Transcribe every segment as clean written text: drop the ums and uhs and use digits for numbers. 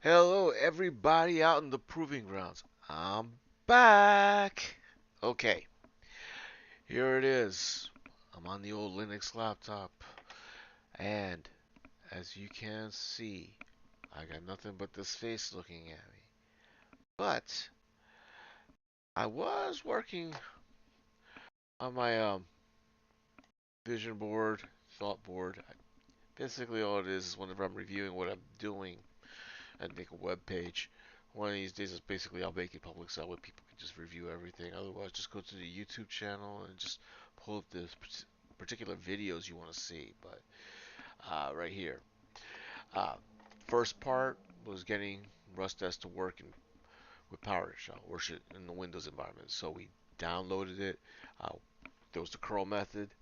Hello, everybody out in the proving grounds. I'm back. Okay, here it is. I'm on the old Linux laptop, and as you can see, I got nothing but this face looking at me. But I was working on my vision board, thought board. Basically, all it is whenever I'm reviewing what I'm doing, I make a web page. One of these days, is basically I'll make it public so that way people can just review everything. Otherwise, just go to the YouTube channel and just pull up the particular videos you want to see. But right here, uh, first part was getting RustDesk to work with PowerShell or in the Windows environment. So we downloaded it. Uh, there was the curl method.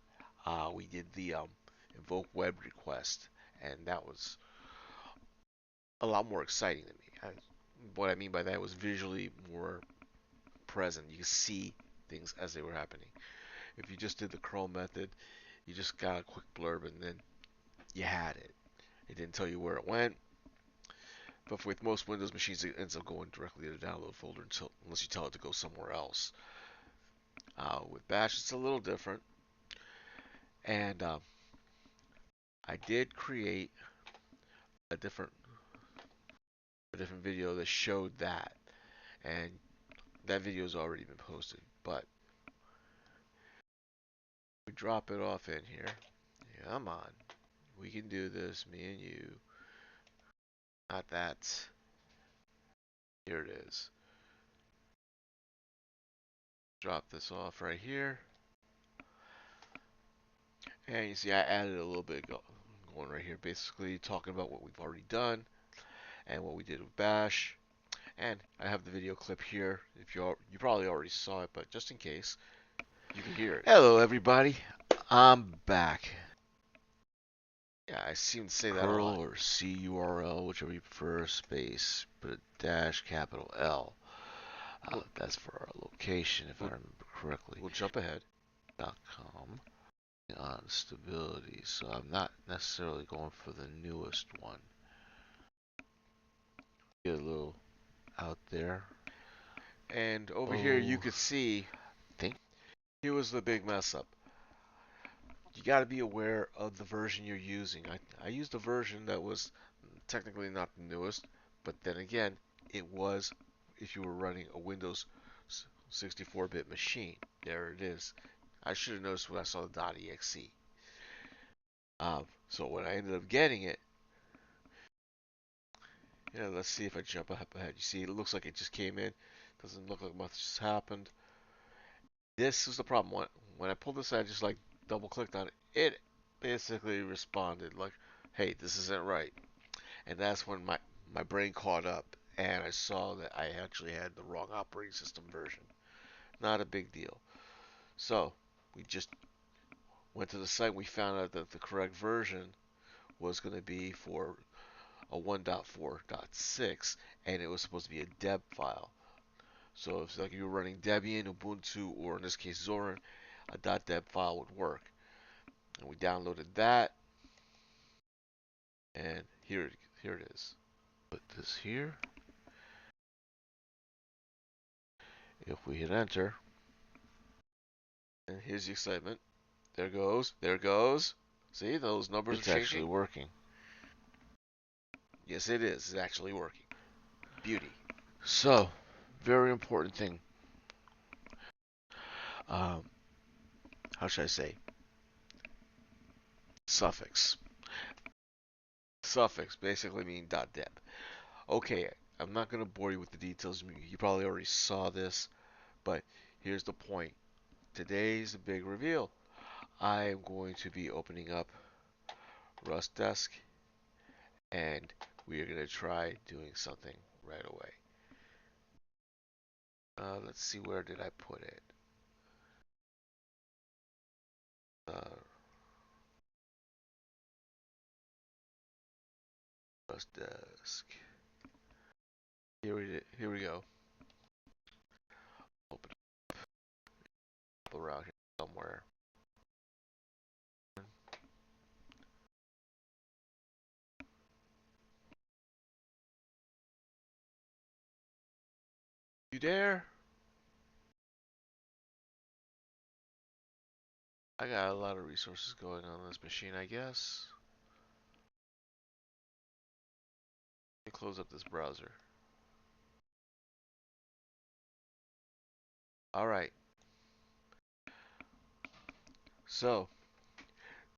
We did the invoke web request, and that was a lot more exciting to me. What I mean by that was visually more present. You could see things as they were happening. If you just did the curl method, you just got a quick blurb and then you had it. It didn't tell you where it went. But with most Windows machines, it ends up going directly to the download folder unless you tell it to go somewhere else. With Bash, it's a little different. And I did create a different video that showed that, and that video has already been posted. But we drop it off in here. Come on, we can do this, me and you. Not that. Here it is. Drop this off right here. And you see I added a little bit going right here, basically talking about what we've already done and what we did with Bash. And I have the video clip here. If you probably already saw it, but just in case, you can hear it. Hello, everybody. I'm back. Yeah, I seem to say that a lot. Or CURL, whichever you prefer, space, put a dash, capital L. That's for our location, if I remember correctly. We'll jump ahead. .com on stability, so I'm not necessarily going for the newest one. Get a little out there. And over here you could see, here was the big mess up. You got to be aware of the version you're using. I used a version that was technically not the newest, but then again, it was if you were running a Windows 64-bit machine. There it is. I should have noticed when I saw the .exe. So when I ended up getting it, yeah, let's see if I jump up ahead. You see, it looks like it just came in. Doesn't look like much has happened. This is the problem. When I pulled this out, I just like double clicked on it. It basically responded like, "Hey, this isn't right." And that's when my brain caught up and I saw that I actually had the wrong operating system version. Not a big deal. So we just went to the site. We found out that the correct version was going to be for a 1.4.6, and it was supposed to be a deb file. So if like you were running Debian, Ubuntu, or in this case Zorin, a .deb file would work. And we downloaded that, and here it is. Put this here. If we hit enter, and here's the excitement. There goes. There goes. See, those numbers it's are changing. It's actually working. Yes, it is. It's actually working. Beauty. So, very important thing. How should I say? Suffix. Suffix basically mean .deb. Okay, I'm not going to bore you with the details. You probably already saw this, but here's the point. Today's a big reveal. I am going to be opening up RustDesk, and we are going to try doing something right away. Let's see, where did I put it? RustDesk. Here we go. Open up around here somewhere. You there? I got a lot of resources going on this machine, I guess. Let me close up this browser. Alright, so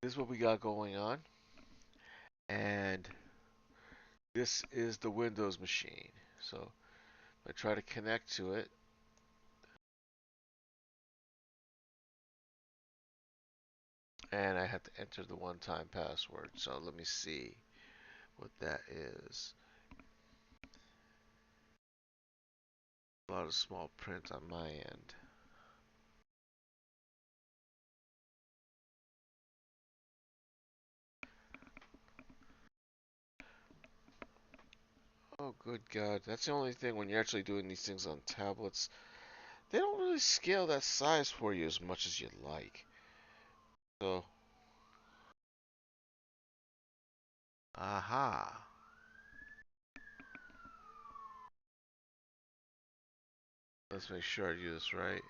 this is what we got going on. And this is the Windows machine. So I try to connect to it. And I have to enter the one-time password. So let me see what that is. A lot of small print on my end. Oh, good God. That's the only thing when you're actually doing these things on tablets. They don't really scale that size for you as much as you'd like. So, aha. Let's make sure I do this right.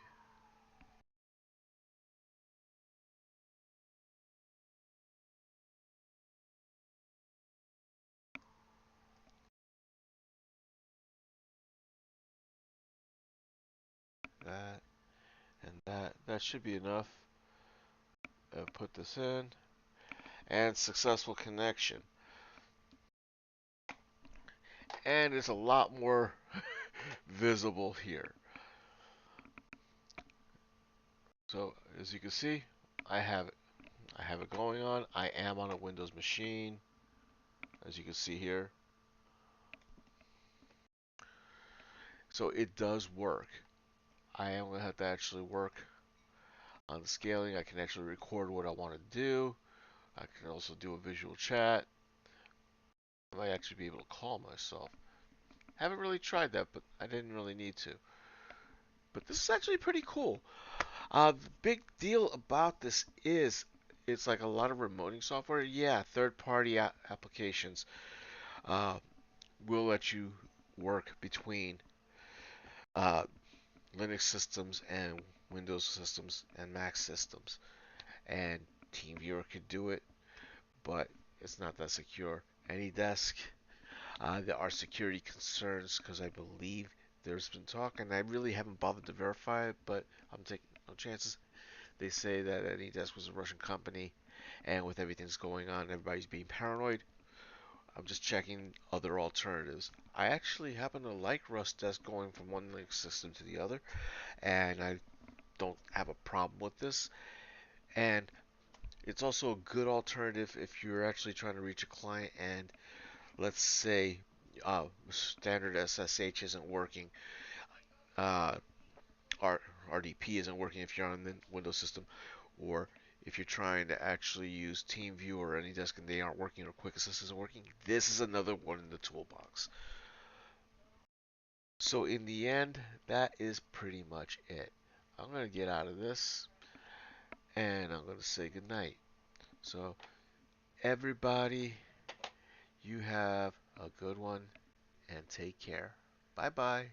That and that. That should be enough. Put this in. And successful connection. And it's a lot more visible here. So as you can see, I have it. I have it going on. I am on a Windows machine, as you can see here. So it does work. I am going to have to actually work on the scaling. I can actually record what I want to do. I can also do a visual chat. I might actually be able to call myself. Haven't really tried that, but I didn't really need to. But this is actually pretty cool. The big deal about this is it's like a lot of remoting software. Yeah, third-party applications will let you work between uh, Linux systems and Windows systems and Mac systems. And TeamViewer could do it, but it's not that secure. AnyDesk, there are security concerns because I believe there's been talk, and I really haven't bothered to verify it, but I'm taking no chances. They say that AnyDesk was a Russian company, and with everything that's going on, everybody's being paranoid. I'm just checking other alternatives. I actually happen to like RustDesk going from one Linux system to the other, and I don't have a problem with this. And it's also a good alternative if you're actually trying to reach a client and let's say standard SSH isn't working, uh, RDP isn't working if you're on the Windows system, or if you're trying to actually use TeamViewer or AnyDesk and they aren't working or Quick Assist isn't working, this is another one in the toolbox. So in the end, that is pretty much it. I'm going to get out of this and I'm going to say goodnight. So everybody, you have a good one and take care. Bye bye.